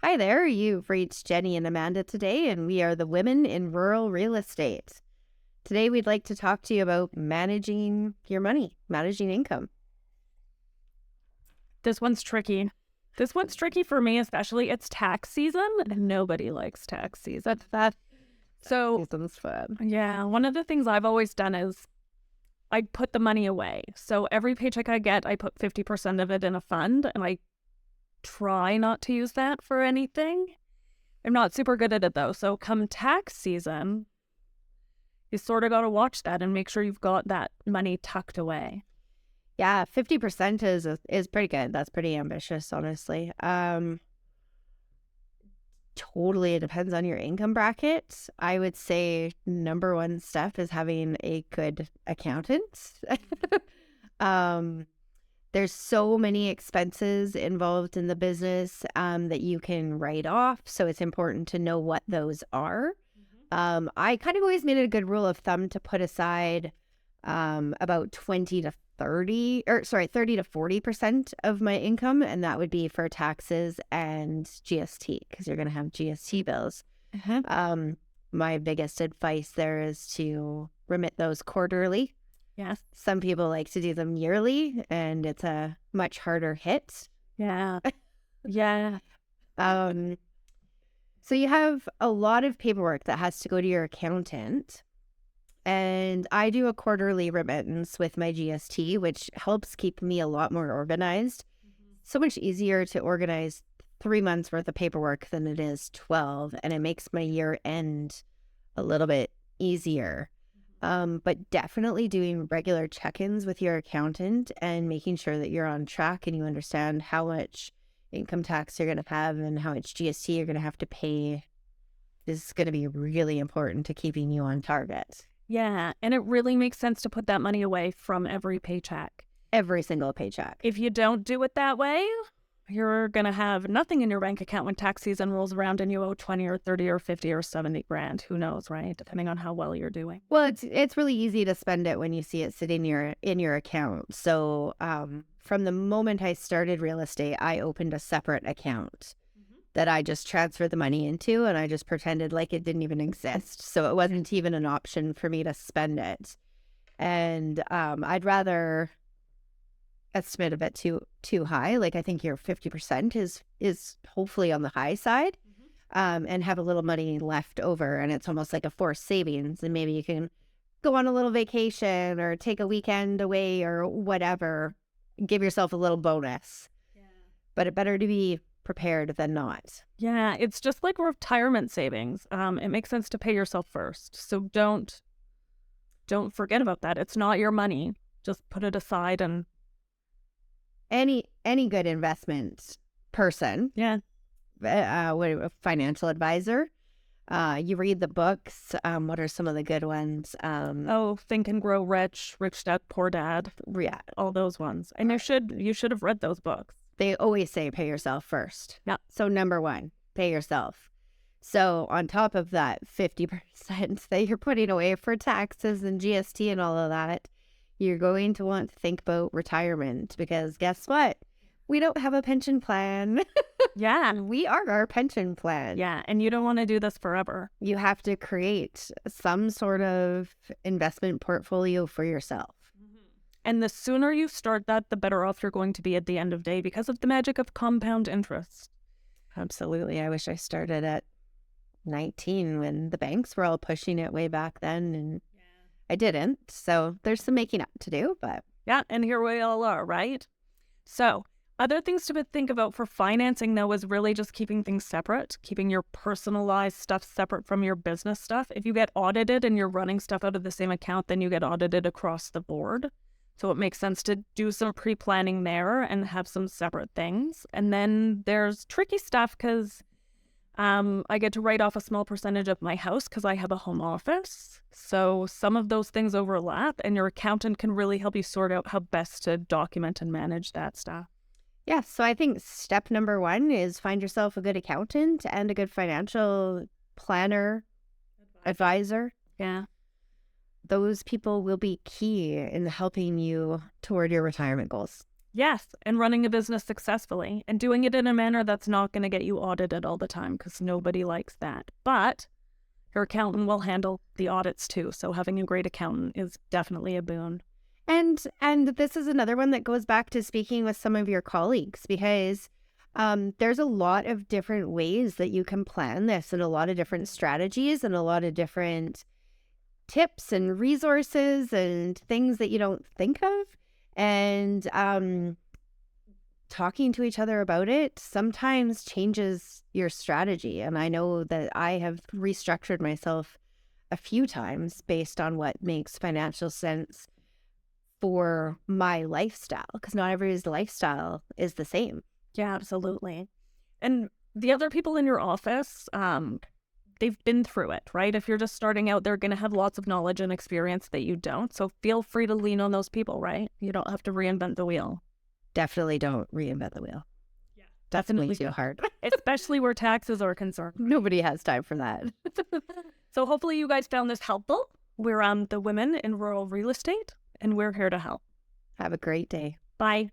Hi there, you've reached Jenni and Amanda today, and we are the women in rural real estate. Today, we'd like to talk to you about managing your money, managing income. This one's tricky. This one's tricky for me, especially it's tax season, and nobody likes tax season. So, Season's fun. yeah, one of the things I've always done is I put the money away. So every paycheck I get, I put 50% of it in a fund, and I try not to use that for anything. I'm not super good at it, though. So come tax season, you sort of got to watch that and make sure you've got that money tucked away. Yeah, 50% is pretty good. That's pretty ambitious, honestly. Totally, it depends on your income bracket. I would say number one step is having a good accountant. There's so many expenses involved in the business that you can write off. So it's important to know what those are. I kind of always made it a good rule of thumb to put aside about 30 to 40% of my income. And that would be for taxes and GST, because you're going to have GST bills. My biggest advice there is to remit those quarterly. Yes. Some people like to do them yearly, and it's a much harder hit. Yeah. Yeah. So you have a lot of paperwork that has to go to your accountant. And I do a quarterly remittance with my GST, which helps keep me a lot more organized. So much easier to organize 3 months worth of paperwork than it is 12. And it makes my year end a little bit easier. But definitely doing regular check-ins with your accountant and making sure that you're on track and you understand how much income tax you're going to have and how much GST you're going to have to pay is going to be really important to keeping you on target. Yeah, and it really makes sense to put that money away from every paycheck. Every single paycheck. If you don't do it that way, you're going to have nothing in your bank account when tax season rolls around and you owe 20 or 30 or 50 or 70 grand. Who knows, right? Depending on how well you're doing. Well, it's really easy to spend it when you see it sitting in your account. So from the moment I started real estate, I opened a separate account that I just transferred the money into, and I just pretended like it didn't even exist. So it wasn't even an option for me to spend it. And I'd rather estimate a bit too high. Like, I think your 50% is hopefully on the high side, and have a little money left over, and it's almost like a forced savings, and maybe you can go on a little vacation or take a weekend away or whatever, give yourself a little bonus. But it better to be prepared than not. Yeah, it's just like retirement savings. It makes sense to pay yourself first. So don't forget about that. It's not your money. Just put it aside. And any good investment person, a financial advisor, you read the books. What are some of the good ones? Think and Grow Rich, Rich Dad, Poor Dad. Yeah, all those ones. And you should have read those books. They always say pay yourself first. Yeah. So number one, pay yourself. So on top of that 50% that you're putting away for taxes and GST and all of that, you're going to want to think about retirement, because guess what? We don't have a pension plan. Yeah. We are our pension plan. Yeah. And you don't want to do this forever. You have to create some sort of investment portfolio for yourself. And the sooner you start that, the better off you're going to be at the end of the day because of the magic of compound interest. Absolutely. I wish I started at 19 when the banks were all pushing it way back then, and I didn't. So there's some making up to do, but yeah, and here we all are, right? So other things to think about for financing, though, is really just keeping things separate, keeping your personalized stuff separate from your business stuff. If you get audited and you're running stuff out of the same account, then you get audited across the board. So it makes sense to do some pre-planning there and have some separate things. And then there's tricky stuff because I get to write off a small percentage of my house because I have a home office. So some of those things overlap, and your accountant can really help you sort out how best to document and manage that stuff. Yeah, so I think step number one is find yourself a good accountant and a good financial planner, advisor. Yeah. Those people will be key in helping you toward your retirement goals. Yes, and running a business successfully and doing it in a manner that's not going to get you audited all the time because nobody likes that. But your accountant will handle the audits too. So having a great accountant is definitely a boon. And this is another one that goes back to speaking with some of your colleagues, because there's a lot of different ways that you can plan this, and a lot of different strategies, and a lot of different tips and resources and things that you don't think of. And talking to each other about it sometimes changes your strategy. And I know that I have restructured myself a few times based on what makes financial sense for my lifestyle, because not everybody's lifestyle is the same. Yeah, absolutely. And the other people in your office, they've been through it, right? If you're just starting out, they're going to have lots of knowledge and experience that you don't. So feel free to lean on those people, right? You don't have to reinvent the wheel. Definitely don't reinvent the wheel. Yeah, Definitely too hard. Especially where taxes are concerned. Nobody has time for that. So hopefully you guys found this helpful. We're the women in rural real estate, and we're here to help. Have a great day. Bye.